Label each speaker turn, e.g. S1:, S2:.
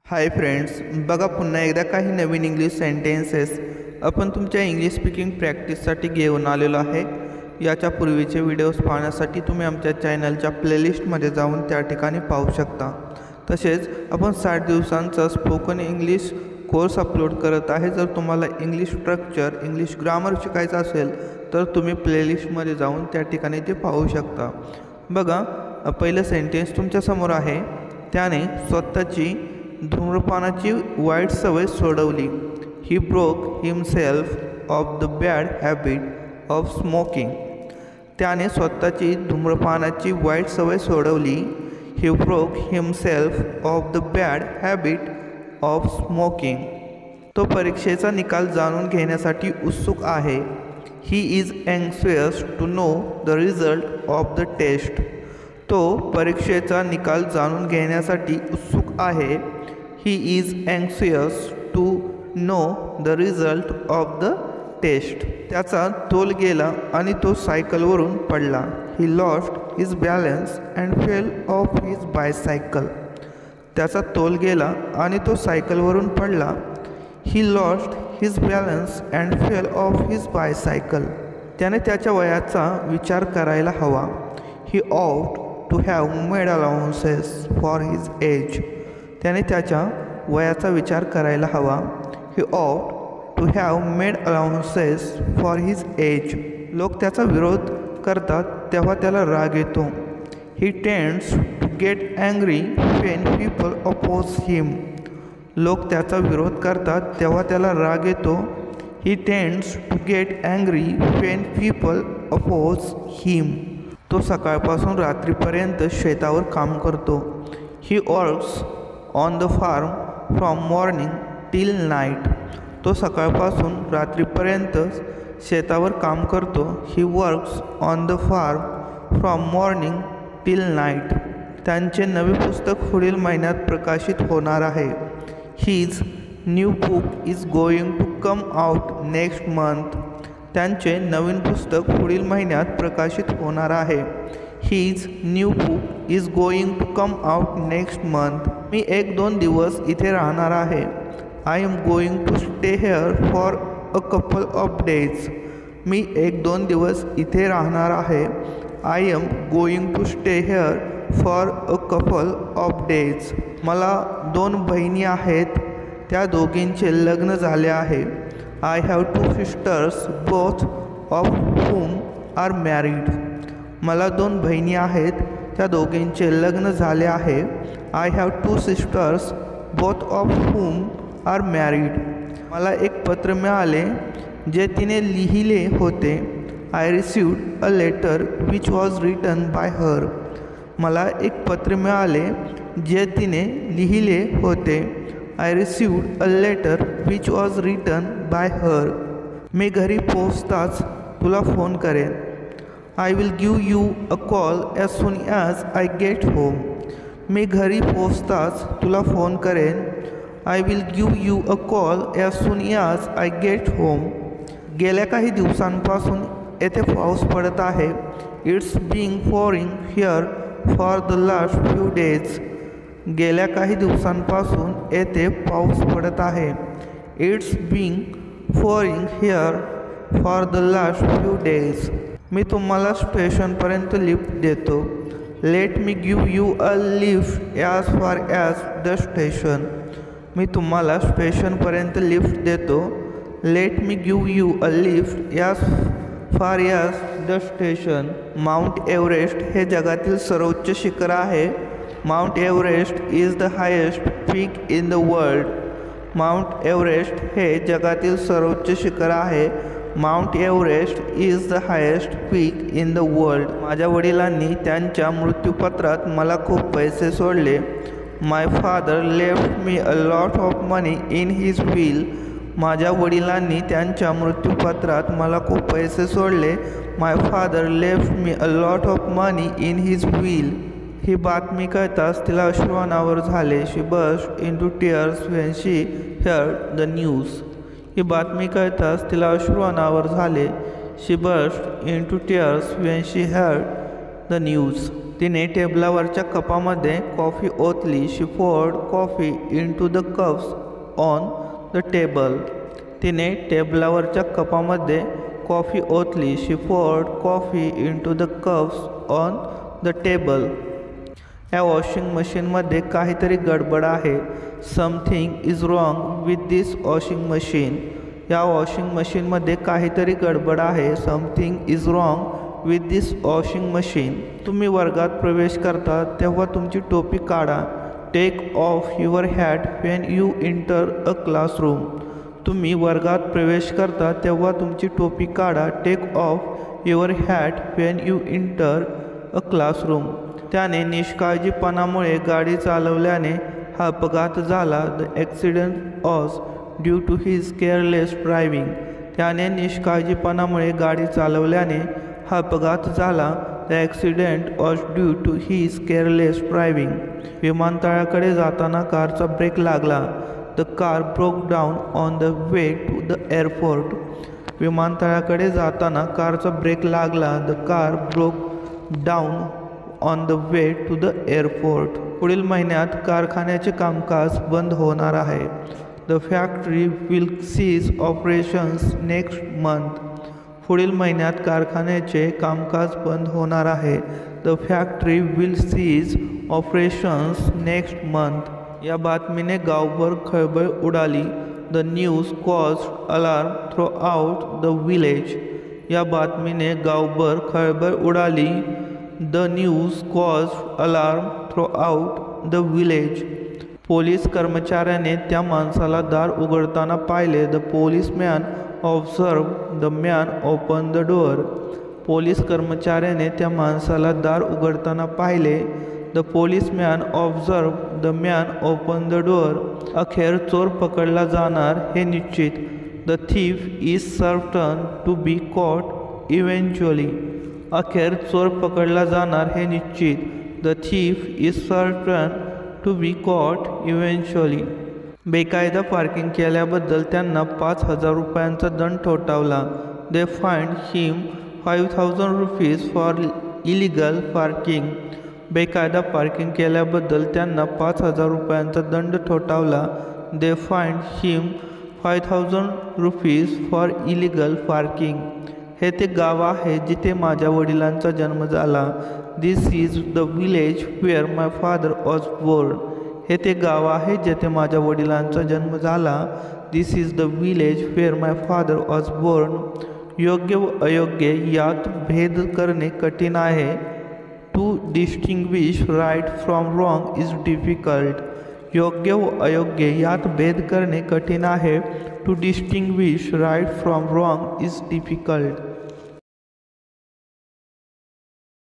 S1: Hi friends, बघा पुन्हा एकदा काही नवीन इंग्लिश सेंटेन्सेस आपण तुमच्या इंग्लिश स्पीकिंग प्रॅक्टिससाठी घेऊन आलेलो आहे। याच्या पूर्वीचे व्हिडिओज पाहण्यासाठी तुम्ही आमच्या चॅनलच्या प्लेलिस्टमध्ये जाऊन त्या ठिकाणी पाहू शकता। तसेच आपण 60 दिवसांचा स्पोकन इंग्लिश कोर्स अपलोड करत आहे। जर तुम्हाला इंग्लिश स्ट्रक्चर, इंग्लिश ग्रामर शिकायचं असेल तर तुम्ही प्लेलिस्टमध्ये जाऊन त्या ठिकाणी ते पाहू शकता। बघा, पहिलं सेंटेन्स तुमच्या समोर आहे। त्याने स्वतःची धूम्रपानाची वाईट सवय सोडवली। He broke himself off the bad habit of smoking. त्याने स्वतःची धूम्रपानाची वाईट सवय सोडवली। He broke himself off the bad habit of smoking. तो परीक्षेचा निकाल जाणून घेण्यासाठी उत्सुक आहे। He is anxious to know the result of the test. तो परीक्षेचा निकाल जाणून घेण्यासाठी उत्सुक आहे। He is anxious to know the result of the test. त्याचा तोल गेला आणि तो सायकलवरून पडला। He lost his balance and fell off his bicycle. त्याचा तोल गेला आणि तो सायकलवरून पडला। He lost his balance and fell off his bicycle. त्याने त्याच्या वयाचा विचार करायला हवा। He ought to have made allowances for his age. त्याने त्याच्या वयाचा विचार करायला हवा। He ought to have made allowances for his age. लोक त्याचा विरोध करतात तेव्हा त्याला राग येतो। He tends to get angry when people oppose him. लोक त्याचा विरोध करतात तेव्हा त्याला राग येतो। He tends to get angry when people oppose him. तो सकाळपासून रात्रीपर्यंत शेतावर काम करतो। He works on the farm from morning till night. तो सकाळपासून रात्रीपर्यंत शेतावर काम करतो। He works on the farm from morning till night. त्यांचे नवे पुस्तक पुढील महिन्यात प्रकाशित होणार आहे। His new book is going to come out next month. त्यांचे नवीन पुस्तक पुढील महिन्यात प्रकाशित होणार आहे। His new book is going to come out next month. मी 1-2 दिवस इथे राहणार आहे। I am going to stay here for a couple of days. मी 1-2 दिवस इथे राहणार आहे। I am going to stay here for a couple of days. मला 2 बहिणी आहेत, त्या दोघींचे लग्न झाले आहे। I have 2 sisters, both of whom are married. मला 2 बहिणी आहेत, त्या दोघींचे लग्न झाले आहे। I have 2 sisters, both of whom are married. मला एक पत्र मिळाले जे तिने लिहिले होते। I received a letter which was written by her. मला एक पत्र मिळाले जे तिने लिहिले होते। I received a letter which was written by her. मी घरी पोहोचताच तुला फोन करेन। I will give you a call as soon as I get home. मी घरी पोहोचताच तुला फोन करेन। I will give you a call as soon as I get home. गेल्या काही दिवसांपासून येथे पाऊस पडत आहे। It's been pouring here for the last few days. गेल्या काही दिवसांपासून येथे पाऊस पडत आहे। It's been pouring here for the last few days. मी तुम्हाला स्टेशनपर्यंत लिफ्ट देतो। Let me give you a lift as far as the station. मी तुम्हाला स्टेशनपर्यंत लिफ्ट देतो। Let me give you a lift as far as the station. Mount Everest हे जगातील सर्वोच्च शिखर आहे। Mount Everest is the highest peak in the world. Mount Everest हे जगातील सर्वोच्च शिखर आहे। Mount Everest is the highest peak in the world. माझ्या वडिलांनी त्यांच्या मृत्यूपत्रात मला खूप पैसे सोडले। My father left me a lot of money in his will. माझ्या वडिलांनी त्यांच्या मृत्यूपत्रात मला खूप पैसे सोडले। My father left me a lot of money in his will. ही बातमी कळताच तिला अश्रू अनावर झाले। She burst into tears when she heard the news. ही बातमी कळताच तिला अश्रू अनावर झाले। She burst into tears when she heard the news. तिने टेबलावरच्या कपामध्ये कॉफी ओतली. She poured coffee into the cups on the table. तिने टेबलावरच्या कपामध्ये कॉफी ओतली. She poured coffee into the cups on the table. या वॉशिंग मशीनमध्ये काहीतरी गडबड आहे. Something is wrong with this washing machine. या वॉशिंग मशीनमध्ये काहीतरी गडबड आहे. Something is wrong with this washing machine. तुम्ही वर्गात प्रवेश करता तेव्हा तुमची टोपी काढा. Take off your hat when you enter a classroom. तुम्ही वर्गात प्रवेश करता तेव्हा तुमची टोपी काढा. Take off your hat when you enter a classroom. त्याने निष्काळजीपणामुळे गाडी चालवल्याने हा अपघात झाला. The accident was due to his careless driving. त्याने निष्काळजीपणामुळे गाडी चालवल्याने हा अपघात झाला. The accident was due to his careless driving. विमानतळाकडे जाताना कारचा ब्रेक लागला. The car broke down on the way to the airport. विमानतळाकडे जाताना कारचा ब्रेक लागला. The car broke down on the way to the airport. पुढील महिन्यात कारखान्याचे कामकाज बंद होणार आहे. The factory will cease operations next month. पुढील महिन्यात कारखान्याचे कामकाज बंद होणार आहे. The factory will cease operations next month. या बातमीने गावभर खळबळ उडाली. The news caused alarm throughout the village. या बातमीने गावभर खळबळ उडाली. The news caused alarm throughout the village. Police कर्मचाऱ्याने त्या माणसाला दार उघडताना पाहिले. The policeman observed the man open the door. Police कर्मचाऱ्याने त्या माणसाला दार उघडताना पाहिले. The policeman observed the man open the door. अखेर चोर पकडला जाणार हे निश्चित. The thief is certain to be caught eventually. अखेर चोर पकडला जाणार हे निश्चित. The thief is certain to be caught eventually. बेकायदा पार्किंग केल्याबद्दल त्यांना 5,000 रुपयांचा दंड ठोठावला. They fined him 5,000 rupees for illegal parking. बेकायदा पार्किंग केल्याबद्दल त्यांना 5,000 रुपयांचा दंड ठोठावला. They fined him 5,000 rupees for illegal parking. हे ते गाव आहे जिथे माझ्या वडिलांचा जन्म झाला. This is the village where my father was born. हे ते गाव आहे जिथे माझ्या वडिलांचा जन्म झाला. This is the village where my father was born. योग्य व अयोग्य यात भेद करणे कठीण आहे. To distinguish right from wrong is difficult. योग्य व अयोग्य यात भेद करणे कठीण आहे. To distinguish right from wrong is difficult.